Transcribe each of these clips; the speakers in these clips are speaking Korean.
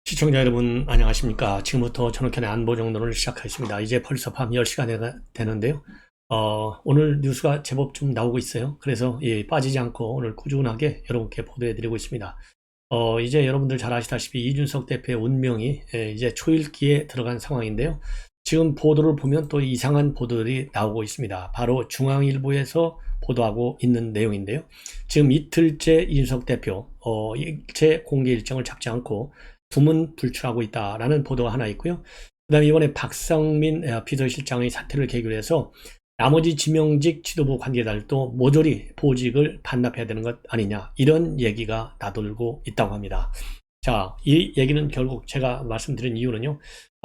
시청자 여러분 안녕하십니까. 지금부터 전학현의 안보정론을 시작하겠습니다. 이제 벌써 밤 10시가 되는데요. 오늘 뉴스가 제법 좀 나오고 있어요. 그래서 빠지지 않고 오늘 꾸준하게 여러분께 보도해 드리고 있습니다. 이제 여러분들 잘 아시다시피 이준석 대표의 운명이 이제 초읽기에 들어간 상황인데요. 지금 보도를 보면 또 이상한 보도들이 나오고 있습니다. 바로 중앙일보에서 보도하고 있는 내용인데요. 지금 이틀째 이준석 대표 일체 공개 일정을 잡지 않고 두문 불출하고 있다라는 보도가 하나 있고요. 그 다음에 이번에 박성민 비서실장의 사퇴를 계기로 해서 나머지 지명직 지도부 관계자들도 모조리 보직을 반납해야 되는 것 아니냐, 이런 얘기가 나돌고 있다고 합니다. 자, 이 얘기는 결국 제가 말씀드린 이유는요,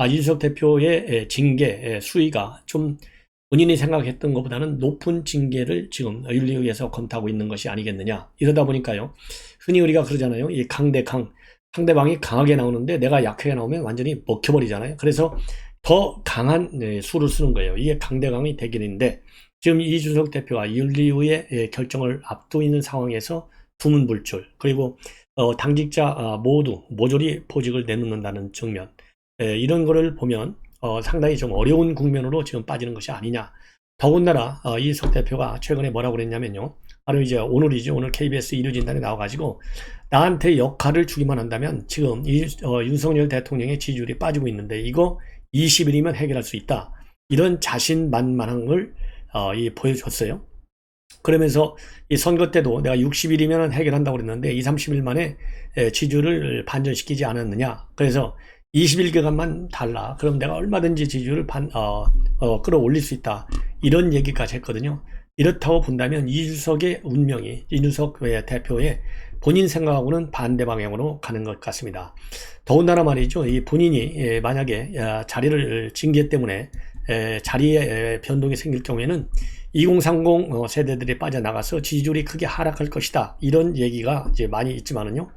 이준석 대표의 징계 수위가 좀 본인이 생각했던 것보다는 높은 징계를 지금 윤리위에서 검토하고 있는 것이 아니겠느냐. 이러다 보니까요, 흔히 우리가 그러잖아요. 이 강대강, 상대방이 강하게 나오는데 내가 약하게 나오면 완전히 먹혀버리잖아요. 그래서 더 강한 수를 쓰는 거예요. 이게 강대강의 대결인데, 지금 이준석 대표가 윤리위의 결정을 앞두고 있는 상황에서 두문불출, 그리고 당직자 모두 모조리 보직을 내놓는다는 측면, 이런 거를 보면 상당히 좀 어려운 국면으로 지금 빠지는 것이 아니냐. 더군다나 이준석 대표가 최근에 뭐라고 그랬냐면요, 바로 이제 오늘이죠. 오늘 KBS 일요진단에 나와가지고 나한테 역할을 주기만 한다면 지금 윤석열 대통령의 지지율이 빠지고 있는데 이거 20일이면 해결할 수 있다, 이런 자신만만한 걸 보여줬어요. 그러면서 이 선거 때도 내가 60일이면 해결한다고 그랬는데 2, 30일 만에 지지율을 반전시키지 않았느냐. 그래서 21개간만 달라. 그럼 내가 얼마든지 지지율을 끌어올릴 수 있다, 이런 얘기까지 했거든요. 이렇다고 본다면 이준석의 운명이, 이준석 대표의 본인 생각하고는 반대 방향으로 가는 것 같습니다. 더군다나 말이죠, 이 본인이 만약에 자리를 징계 때문에 자리에 변동이 생길 경우에는 2030 세대들이 빠져나가서 지지율이 크게 하락할 것이다, 이런 얘기가 이제 많이 있지만은요.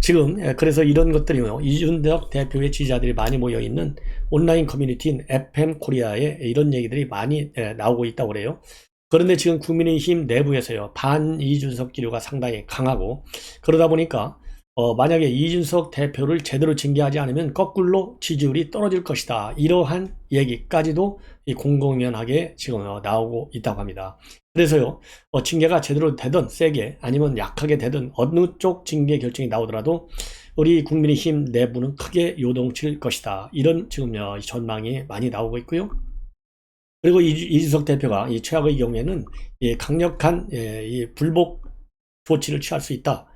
지금 그래서 이런 것들이요, 이준석 대표의 지지자들이 많이 모여있는 온라인 커뮤니티인 FM 코리아에 이런 얘기들이 많이 나오고 있다고 그래요. 그런데 지금 국민의힘 내부에서요, 반 이준석 기류가 상당히 강하고, 그러다 보니까 만약에 이준석 대표를 제대로 징계하지 않으면 거꾸로 지지율이 떨어질 것이다, 이러한 얘기까지도 공공연하게 지금 나오고 있다고 합니다. 그래서요, 징계가 제대로 되든 세게 아니면 약하게 되든 어느 쪽 징계 결정이 나오더라도 우리 국민의힘 내부는 크게 요동칠 것이다, 이런 지금 전망이 많이 나오고 있고요. 그리고 이준석 대표가 이 최악의 경우에는 강력한 이 불복 조치를 취할 수 있다,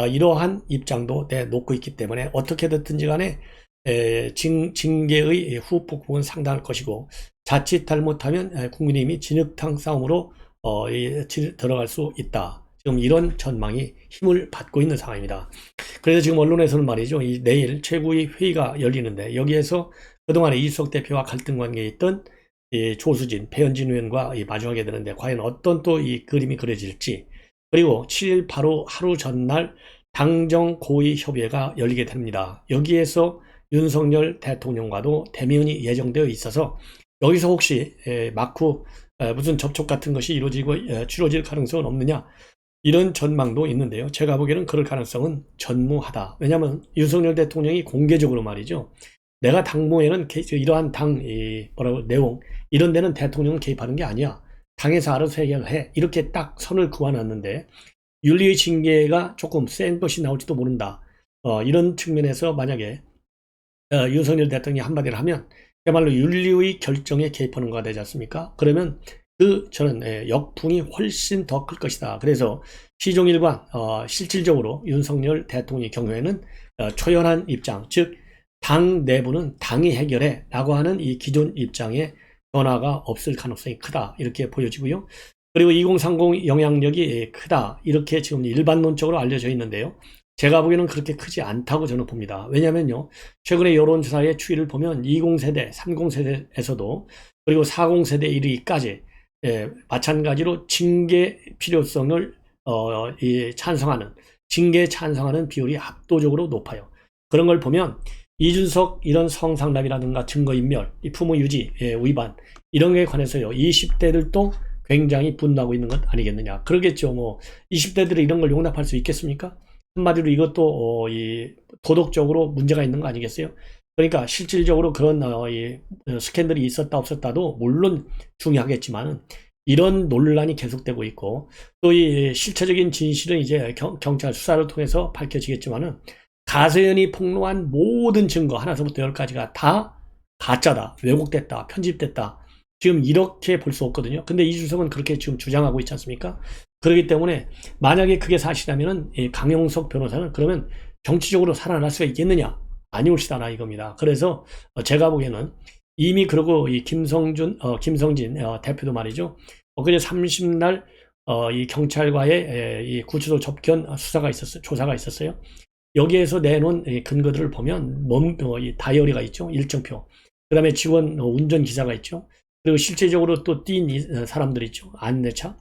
이러한 입장도 내놓고 있기 때문에 어떻게 됐든지 간에 징계의 후폭풍은 상당할 것이고, 자칫 잘못하면 국민의힘이 진흙탕 싸움으로 들어갈 수 있다, 지금 이런 전망이 힘을 받고 있는 상황입니다. 그래서 지금 언론에서는 말이죠, 내일 최고위 회의가 열리는데 여기에서 그동안에 이준석 대표와 갈등 관계에 있던 조수진, 배현진 의원과 마주하게 되는데 과연 어떤 또 이 그림이 그려질지, 그리고 7일 바로 하루 전날 당정 고위 협의회가 열리게 됩니다. 여기에서 윤석열 대통령과도 대면이 예정되어 있어서 여기서 혹시 막후 무슨 접촉 같은 것이 이루어지고 치러질 가능성은 없느냐, 이런 전망도 있는데요. 제가 보기에는 그럴 가능성은 전무하다. 왜냐하면 윤석열 대통령이 공개적으로 말이죠, 내가 당무에는 이러한 내용, 이런 데는 대통령은 개입하는 게 아니야, 당에서 알아서 해결해, 이렇게 딱 선을 그어놨는데 윤리의 징계가 조금 센 것이 나올지도 모른다, 이런 측면에서 만약에 윤석열 대통령이 한마디를 하면 그야말로 윤리의 결정에 개입하는 거가 되지 않습니까? 그러면 저는 역풍이 훨씬 더 클 것이다. 그래서 시종일관 실질적으로 윤석열 대통령의 경우에는 초연한 입장, 즉 당 내부는 당이 해결해 라고 하는 이 기존 입장에 변화가 없을 가능성이 크다, 이렇게 보여지고요. 그리고 2030 영향력이 크다, 이렇게 지금 일반론적으로 알려져 있는데요. 제가 보기에는 그렇게 크지 않다고 저는 봅니다. 왜냐면요, 최근에 여론조사의 추이를 보면 20세대, 30세대에서도 그리고 40세대 이르기까지 마찬가지로 징계 필요성을 징계에 찬성하는 비율이 압도적으로 높아요. 그런 걸 보면 이준석 이런 성상납이라든가 증거인멸, 이 품위유지 위반, 이런 게 관해서요, 20대들도 굉장히 분노하고 있는 것 아니겠느냐. 그러겠죠. 20대들이 이런 걸 용납할 수 있겠습니까? 한마디로 이것도 이 도덕적으로 문제가 있는 거 아니겠어요? 그러니까 실질적으로 그런 이 스캔들이 있었다 없었다도 물론 중요하겠지만은 이런 논란이 계속되고 있고 또 이 실체적인 진실은 이제 경찰 수사를 통해서 밝혀지겠지만은 가세연이 폭로한 모든 증거 하나서부터 열까지가 다 가짜다, 왜곡됐다, 편집됐다. 지금 이렇게 볼 수 없거든요. 근데 이준석은 그렇게 지금 주장하고 있지 않습니까? 그렇기 때문에 만약에 그게 사실이라면은 이 강용석 변호사는 그러면 정치적으로 살아날 수가 있겠느냐? 아니올시다나 이겁니다. 그래서 제가 보기에는 이미 그러고 이 김성진 대표도 말이죠. 그제 30날 이 경찰과의 이 구치소 접견 수사가 있었어요. 조사가 있었어요. 여기에서 내놓은 근거들을 보면 이 다이어리가 있죠. 일정표. 그 다음에 직원 운전기사가 있죠. 그리고 실제적으로 또 뛴 사람들 있죠. 안내차.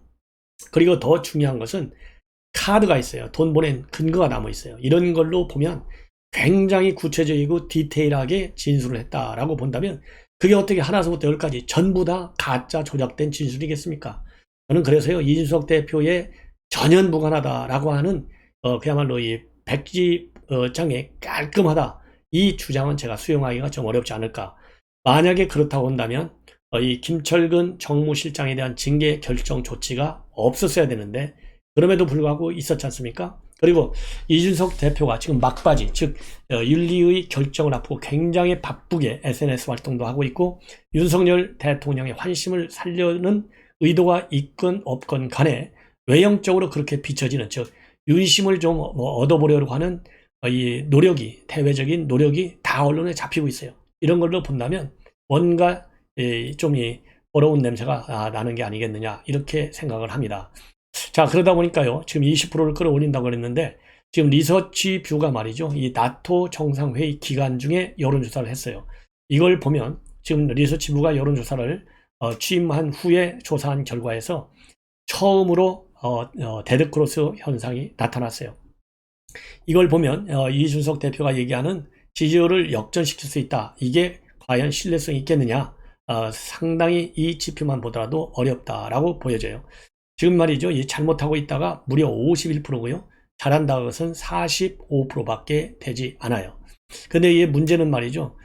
그리고 더 중요한 것은 카드가 있어요. 돈 보낸 근거가 남아 있어요. 이런 걸로 보면 굉장히 구체적이고 디테일하게 진술을 했다라고 본다면 그게 어떻게 하나서부터 열까지 전부 다 가짜 조작된 진술이겠습니까? 저는 그래서요. 이준석 대표의 전혀 무관하다라고 하는 그야말로 이 백지장에 깔끔하다. 이 주장은 제가 수용하기가 좀 어렵지 않을까. 만약에 그렇다고 한다면 이 김철근 정무실장에 대한 징계 결정 조치가 없었어야 되는데 그럼에도 불구하고 있었지 않습니까? 그리고 이준석 대표가 지금 막바지, 즉 윤리의 결정을 앞두고 굉장히 바쁘게 SNS 활동도 하고 있고 윤석열 대통령의 환심을 살려는 의도가 있건 없건 간에 외형적으로 그렇게 비춰지는, 즉 윤심을 좀 얻어보려고 하는 이 노력이, 대외적인 노력이 다 언론에 잡히고 있어요. 이런 걸로 본다면 뭔가 좀 어려운 냄새가 나는 게 아니겠느냐 이렇게 생각을 합니다. 자, 그러다 보니까요, 지금 20%를 끌어올린다고 그랬는데, 지금 리서치 뷰가 말이죠, 이 나토 정상회의 기간 중에 여론조사를 했어요. 이걸 보면, 지금 리서치 뷰가 여론조사를 취임한 후에 조사한 결과에서 처음으로 데드크로스 현상이 나타났어요. 이걸 보면, 이준석 대표가 얘기하는 지지율을 역전시킬 수 있다. 이게 과연 신뢰성이 있겠느냐? 상당히 이 지표만 보더라도 어렵다라고 보여져요. 지금 말이죠. 이 잘못하고 있다가 무려 51%고요. 잘한다 것은 45%밖에 되지 않아요. 근데 이 문제는 말이죠.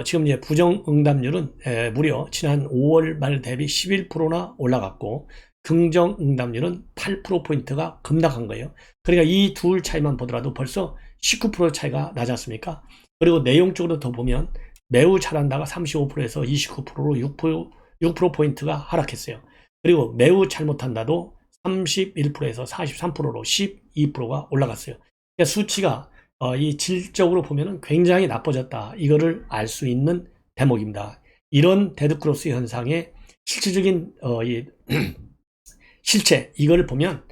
지금 이제 부정 응답률은 무려 지난 5월 말 대비 11%나 올라갔고 긍정 응답률은 8%포인트가 급락한 거예요. 그러니까 이 둘 차이만 보더라도 벌써 19% 차이가 나지 않습니까? 그리고 내용적으로 더 보면 매우 잘한다가 35%에서 29%로 6%포인트가 하락했어요. 그리고 매우 잘못한다도 31%에서 43%로 12%가 올라갔어요. 그러니까 수치가 이 질적으로 보면 굉장히 나빠졌다. 이거를 알 수 있는 대목입니다. 이런 데드크로스 현상의 실질적인 이 실체, 이걸 보면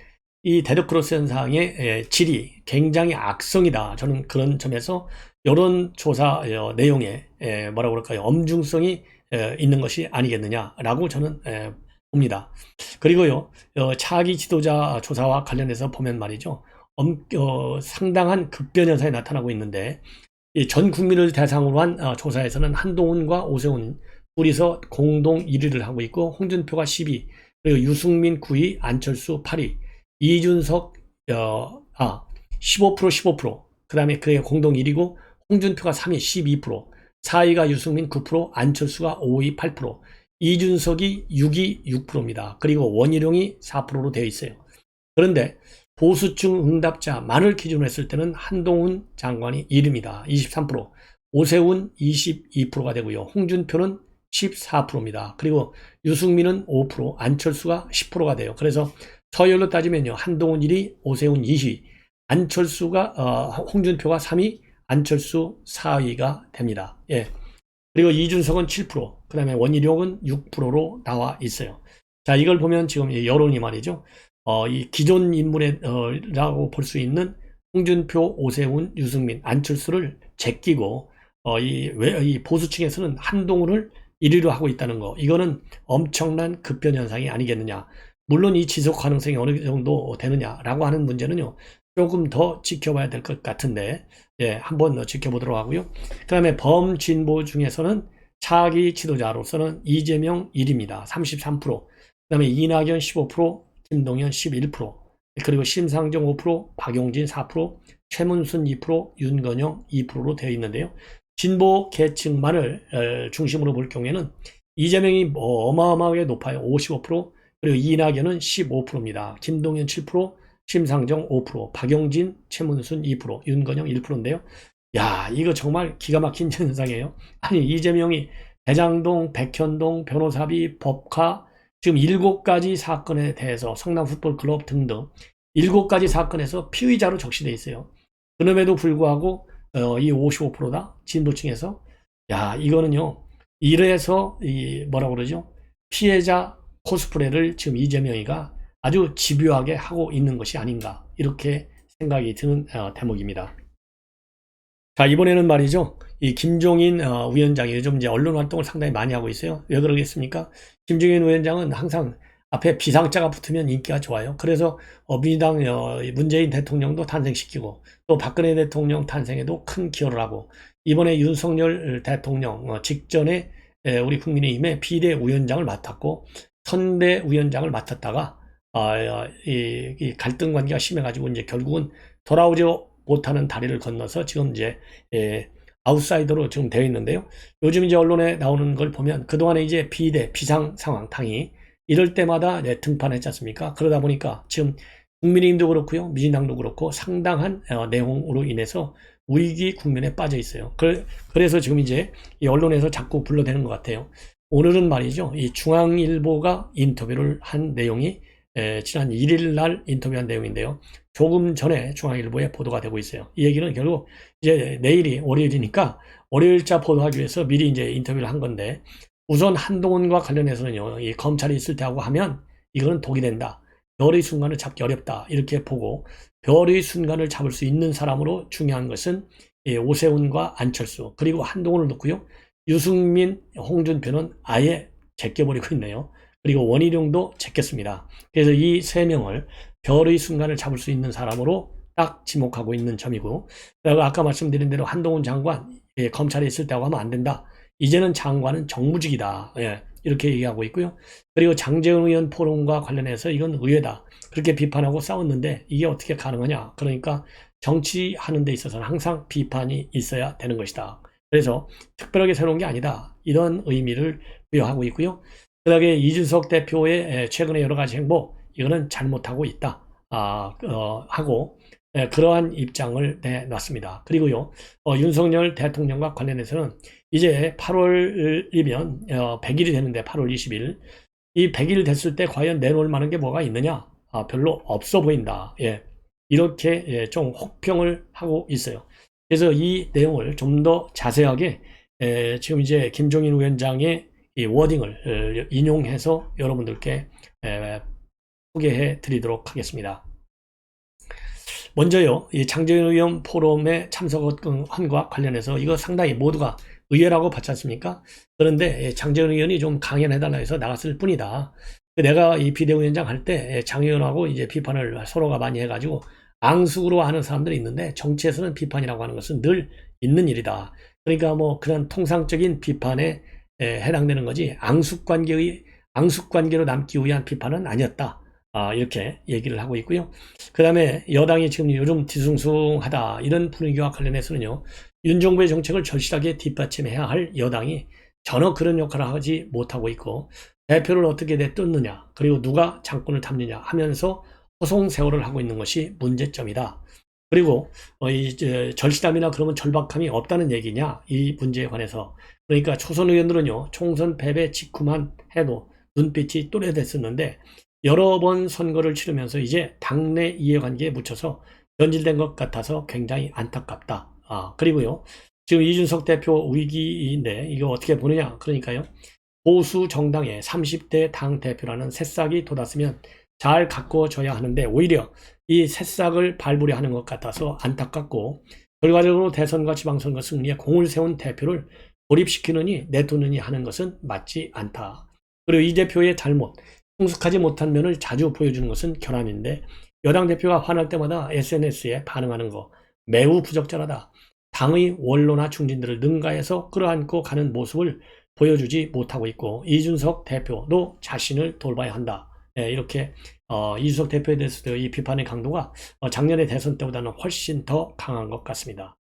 이 데드크로스 현상의 질이 굉장히 악성이다. 저는 그런 점에서 여론조사 내용에 뭐라고 그럴까요? 엄중성이 있는 것이 아니겠느냐라고 저는 봅니다. 그리고요, 차기 지도자 조사와 관련해서 보면 말이죠, 상당한 급변 현상이 나타나고 있는데, 전 국민을 대상으로 한 조사에서는 한동훈과 오세훈 둘이서 공동 1위를 하고 있고, 홍준표가 10위, 그리고 유승민 9위, 안철수 8위, 이준석 15%, 그 다음에 그의 공동 1위고, 홍준표가 3위 12%, 4위가 유승민 9%, 안철수가 5위 8%, 이준석이 6위 6%입니다. 그리고 원희룡이 4%로 되어 있어요. 그런데 보수층 응답자만을 기준으로 했을 때는 한동훈 장관이 1위입니다. 23%, 오세훈 22%가 되고요. 홍준표는 14%입니다. 그리고 유승민은 5%, 안철수가 10%가 돼요. 그래서 서열로 따지면요, 한동훈 1위, 오세훈 2위, 홍준표가 3위, 안철수 4위가 됩니다. 예. 그리고 이준석은 7%, 그 다음에 원희룡은 6%로 나와 있어요. 자, 이걸 보면 지금 여론이 말이죠. 이 기존 인물이라고 볼 수 있는 홍준표, 오세훈, 유승민, 안철수를 제끼고, 이 보수층에서는 한동훈을 1위로 하고 있다는 거. 이거는 엄청난 급변 현상이 아니겠느냐. 물론 이 지속 가능성이 어느 정도 되느냐라고 하는 문제는요, 조금 더 지켜봐야 될 것 같은데, 예, 한번 지켜보도록 하고요. 그 다음에 범진보 중에서는 차기 지도자로서는 이재명 1위입니다. 33%. 그 다음에 이낙연 15%, 김동연 11%. 그리고 심상정 5%, 박용진 4%, 최문순 2%, 윤건영 2%로 되어 있는데요. 진보 계층만을 중심으로 볼 경우에는 이재명이 어마어마하게 높아요. 55%, 그리고 이낙연은 15%입니다. 김동연 7%, 심상정 5%, 박용진, 최문순 2%, 윤건영 1%인데요. 야, 이거 정말 기가 막힌 현상이에요. 아니, 이재명이 대장동, 백현동, 변호사비, 법카, 지금 7가지 사건에 대해서 성남 풋볼클럽 등등 7가지 사건에서 피의자로 적시돼 있어요. 그럼에도 불구하고 이 55%다 진보층에서. 야, 이거는요. 이래서 이 뭐라고 그러죠? 피해자 코스프레를 지금 이재명이가 아주 집요하게 하고 있는 것이 아닌가, 이렇게 생각이 드는 대목입니다. 자, 이번에는 말이죠. 이 김종인 위원장이 요즘 이제 언론 활동을 상당히 많이 하고 있어요. 왜 그러겠습니까? 김종인 위원장은 항상 앞에 비상자가 붙으면 인기가 좋아요. 그래서 민주당 문재인 대통령도 탄생시키고, 또 박근혜 대통령 탄생에도 큰 기여를 하고, 이번에 윤석열 대통령 직전에 우리 국민의힘의 비대위원장을 맡았고, 선대위원장을 맡았다가 이 갈등 관계가 심해가지고 이제 결국은 돌아오지 못하는 다리를 건너서 지금 이제 아웃사이더로 지금 되어 있는데요. 요즘 이제 언론에 나오는 걸 보면 그동안에 이제 비상 상황 당이 이럴 때마다 등판했지 않습니까? 그러다 보니까 지금 국민의힘도 그렇고요, 민주당도 그렇고 상당한 내용으로 인해서 위기 국면에 빠져 있어요. 그래서 지금 이제 이 언론에서 자꾸 불러대는 것 같아요. 오늘은 말이죠, 이 중앙일보가 인터뷰를 한 내용이 지난 1일 날 인터뷰한 내용인데요. 조금 전에 중앙일보에 보도가 되고 있어요. 이 얘기는 결국 이제 내일이 월요일이니까 월요일자 보도하기 위해서 미리 이제 인터뷰를 한 건데, 우선 한동훈과 관련해서는요, 이 검찰이 있을 때하고 하면 이거는 독이 된다. 별의 순간을 잡기 어렵다. 이렇게 보고, 별의 순간을 잡을 수 있는 사람으로 중요한 것은 오세훈과 안철수, 그리고 한동훈을 놓고요, 유승민, 홍준표는 아예 제껴버리고 있네요. 그리고 원희룡도 제꼈습니다. 그래서 이 세 명을 별의 순간을 잡을 수 있는 사람으로 딱 지목하고 있는 점이고, 그리고 아까 말씀드린 대로 한동훈 장관, 검찰에 있을 때하고 하면 안 된다. 이제는 장관은 정무직이다. 이렇게 얘기하고 있고요. 그리고 장제원 의원 포럼과 관련해서 이건 의회다, 그렇게 비판하고 싸웠는데 이게 어떻게 가능하냐. 그러니까 정치하는 데 있어서는 항상 비판이 있어야 되는 것이다. 그래서 특별하게 새로운 게 아니다, 이런 의미를 부여하고 있고요. 그 다음에 이준석 대표의 최근에 여러 가지 행보, 이거는 잘못하고 있다 하고 그러한 입장을 내놨습니다. 그리고요, 윤석열 대통령과 관련해서는 이제 8월이면 100일이 되는데, 8월 20일, 이 100일 됐을 때 과연 내놓을 만한 게 뭐가 있느냐? 별로 없어 보인다. 이렇게 좀 혹평을 하고 있어요. 그래서 이 내용을 좀 더 자세하게 지금 이제 김종인 위원장의 이 워딩을 인용해서 여러분들께 소개해 드리도록 하겠습니다. 먼저요, 이 장제원 의원 포럼에 참석한과 관련해서 이거 상당히 모두가 의외라고 봤지 않습니까? 그런데 장제원 의원이 좀 강연해달라 해서 나갔을 뿐이다. 내가 이 비대위원장 할 때 장 의원하고 이제 비판을 서로가 많이 해가지고 앙숙으로 하는 사람들이 있는데, 정치에서는 비판이라고 하는 것은 늘 있는 일이다. 그러니까 뭐 그런 통상적인 비판에 해당되는 거지, 앙숙 관계로 남기 위한 비판은 아니었다. 이렇게 얘기를 하고 있고요. 그 다음에 여당이 지금 요즘 뒤숭숭하다, 이런 분위기와 관련해서는요, 윤 정부의 정책을 절실하게 뒷받침해야 할 여당이 전혀 그런 역할을 하지 못하고 있고, 대표를 어떻게 내쫓느냐, 그리고 누가 장권을 잡느냐 하면서 허송세월을 하고 있는 것이 문제점이다. 그리고 절실함이나 그러면 절박함이 없다는 얘기냐, 이 문제에 관해서. 그러니까 초선 의원들은요, 총선 패배 직후만 해도 눈빛이 또래됐었는데, 여러 번 선거를 치르면서 이제 당내 이해관계에 묻혀서 변질된 것 같아서 굉장히 안타깝다. 그리고요, 지금 이준석 대표 위기인데 이거 어떻게 보느냐. 그러니까요, 보수 정당의 30대 당 대표라는 새싹이 돋았으면 잘 가꿔줘야 하는데, 오히려 이 새싹을 밟으려 하는 것 같아서 안타깝고, 결과적으로 대선과 지방선거 승리에 공을 세운 대표를 고립시키느니 내두느니 하는 것은 맞지 않다. 그리고 이 대표의 잘못, 성숙하지 못한 면을 자주 보여주는 것은 결함인데, 여당 대표가 화날 때마다 SNS에 반응하는 거 매우 부적절하다. 당의 원로나 중진들을 능가해서 끌어안고 가는 모습을 보여주지 못하고 있고, 이준석 대표도 자신을 돌봐야 한다. 이렇게 이준석 대표에 대해서도 이 비판의 강도가 작년의 대선 때보다는 훨씬 더 강한 것 같습니다.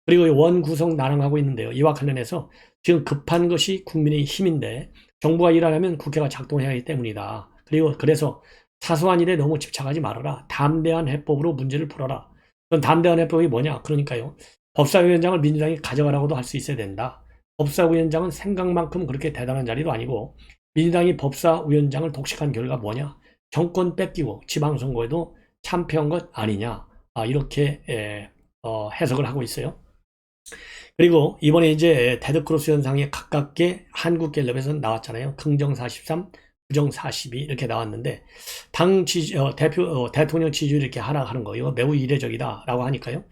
그리고 원 구성 난항하고 있는데요. 이와 관련해서 지금 급한 것이 국민의힘인데 정부가 일하려면 국회가 작동해야 하기 때문이다. 그리고 그래서 사소한 일에 너무 집착하지 말아라. 담대한 해법으로 문제를 풀어라. 그럼 담대한 해법이 뭐냐? 그러니까요. 법사위원장을 민주당이 가져가라고도 할 수 있어야 된다. 법사위원장은 생각만큼 그렇게 대단한 자리도 아니고 민주당이 법사위원장을 독식한 결과 뭐냐? 정권 뺏기고 지방선거에도 참패한 것 아니냐? 이렇게 해석을 하고 있어요. 그리고 이번에 이제 데드크로스 현상에 가깝게 한국갤럽에서 나왔잖아요. 긍정 43, 부정 42 이렇게 나왔는데 당 지지, 대통령 지지율 이렇게 하락하는 거 이거 매우 이례적이다라고 하니까요.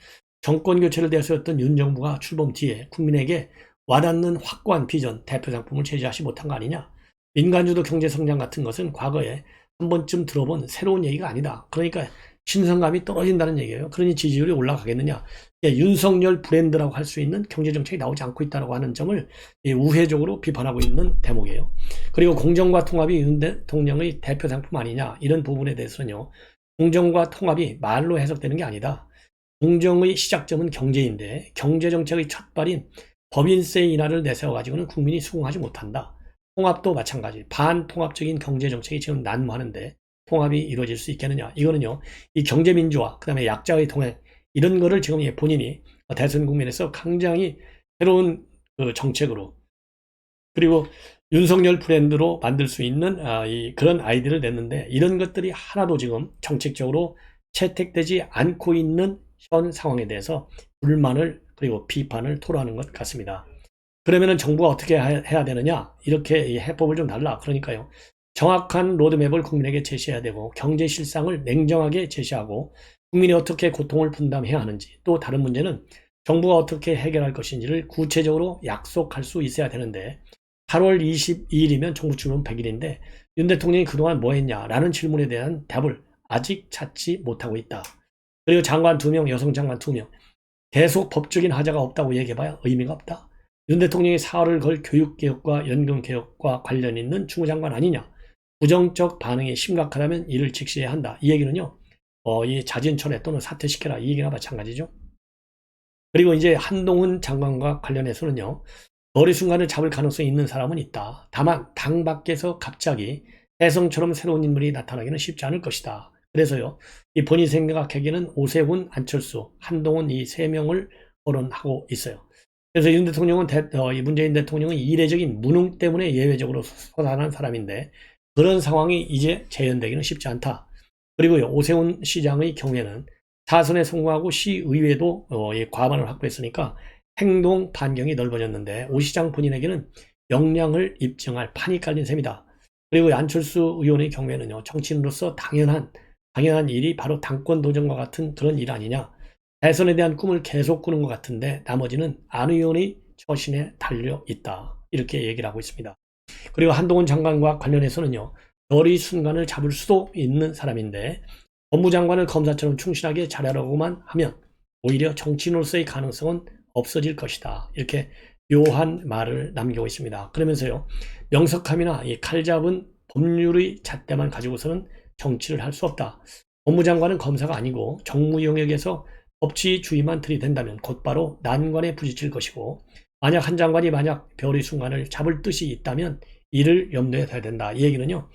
정권 교체를 내세웠던 윤 정부가 출범 뒤에 국민에게 와닿는 확고한 비전, 대표 상품을 제시하지 못한 거 아니냐. 민간주도 경제 성장 같은 것은 과거에 한 번쯤 들어본 새로운 얘기가 아니다. 그러니까 신선감이 떨어진다는 얘기예요. 그러니 지지율이 올라가겠느냐. 윤석열 브랜드라고 할 수 있는 경제정책이 나오지 않고 있다고 하는 점을 우회적으로 비판하고 있는 대목이에요. 그리고 공정과 통합이 윤 대통령의 대표 상품 아니냐. 이런 부분에 대해서는요. 공정과 통합이 말로 해석되는 게 아니다. 공정의 시작점은 경제인데 경제정책의 첫발인 법인세 인하를 내세워가지고는 국민이 수긍하지 못한다. 통합도 마찬가지. 반통합적인 경제정책이 지금 난무하는데 통합이 이루어질 수 있겠느냐. 이거는요. 이 경제민주화, 그 다음에 약자의 동행 이런 거를 지금 본인이 대선 국면에서 굉장히 새로운 그 정책으로 그리고 윤석열 브랜드로 만들 수 있는 그런 아이디어를 냈는데 이런 것들이 하나도 지금 정책적으로 채택되지 않고 있는 현 상황에 대해서 불만을 그리고 비판을 토로하는 것 같습니다. 그러면은 정부가 어떻게 해야 되느냐? 이렇게 이 해법을 좀 달라. 그러니까요. 정확한 로드맵을 국민에게 제시해야 되고 경제 실상을 냉정하게 제시하고 국민이 어떻게 고통을 분담해야 하는지 또 다른 문제는 정부가 어떻게 해결할 것인지를 구체적으로 약속할 수 있어야 되는데 8월 22일이면 정부 출범 100일인데 윤 대통령이 그동안 뭐 했냐라는 질문에 대한 답을 아직 찾지 못하고 있다. 그리고 장관 2명, 여성 장관 2명 계속 법적인 하자가 없다고 얘기해봐야 의미가 없다. 윤 대통령이 사활을 걸 교육개혁과 연금개혁과 관련 있는 주무장관 아니냐. 부정적 반응이 심각하다면 이를 직시해야 한다. 이 얘기는요. 이 자진철회 또는 사퇴시켜라. 이 얘기나 마찬가지죠. 그리고 이제 한동훈 장관과 관련해서는요. 머리 순간을 잡을 가능성이 있는 사람은 있다. 다만 당 밖에서 갑자기 혜성처럼 새로운 인물이 나타나기는 쉽지 않을 것이다. 그래서요. 이 본인 생각하기에는 오세훈, 안철수, 한동훈 이 세 명을 거론하고 있어요. 그래서 윤 대통령은 이 문재인 대통령은 이례적인 무능 때문에 예외적으로 소단한 사람인데 그런 상황이 이제 재현되기는 쉽지 않다. 그리고요. 오세훈 시장의 경우에는 사선에 성공하고 시의회도 과반을 확보했으니까 행동 반경이 넓어졌는데 오 시장 본인에게는 역량을 입증할 판이 깔린 셈이다. 그리고 안철수 의원의 경우에는요. 정치인으로서 당연한 일이 바로 당권 도전과 같은 그런 일 아니냐. 대선에 대한 꿈을 계속 꾸는 것 같은데 나머지는 안 의원의 처신에 달려 있다. 이렇게 얘기를 하고 있습니다. 그리고 한동훈 장관과 관련해서는요. 별의 순간을 잡을 수도 있는 사람인데 법무장관을 검사처럼 충실하게 잘하려고만 하면 오히려 정치인으로서의 가능성은 없어질 것이다. 이렇게 묘한 말을 남기고 있습니다. 그러면서요. 명석함이나 이 칼잡은 법률의 잣대만 가지고서는 정치를 할 수 없다. 법무장관은 검사가 아니고 정무 영역에서 법치주의만 들이댄다면 곧바로 난관에 부딪힐 것이고 만약 한 장관이 별의 순간을 잡을 뜻이 있다면 이를 염두에 둬야 된다. 이 얘기는요.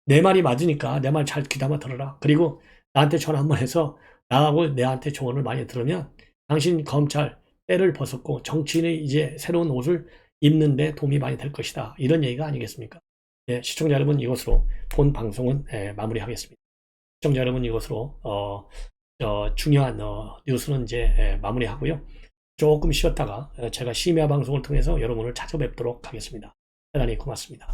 내 말이 맞으니까 내 말 잘 귀담아 들어라. 그리고 나한테 전화 한번 해서 나하고 내한테 조언을 많이 들으면 당신 검찰 때를 벗었고 정치인의 이제 새로운 옷을 입는데 도움이 많이 될 것이다. 이런 얘기가 아니겠습니까? 네, 시청자 여러분 이것으로 본 방송은 마무리하겠습니다. 시청자 여러분 이것으로 중요한 뉴스는 이제 마무리하고요. 조금 쉬었다가 제가 심야 방송을 통해서 여러분을 찾아뵙도록 하겠습니다. 대단히 고맙습니다.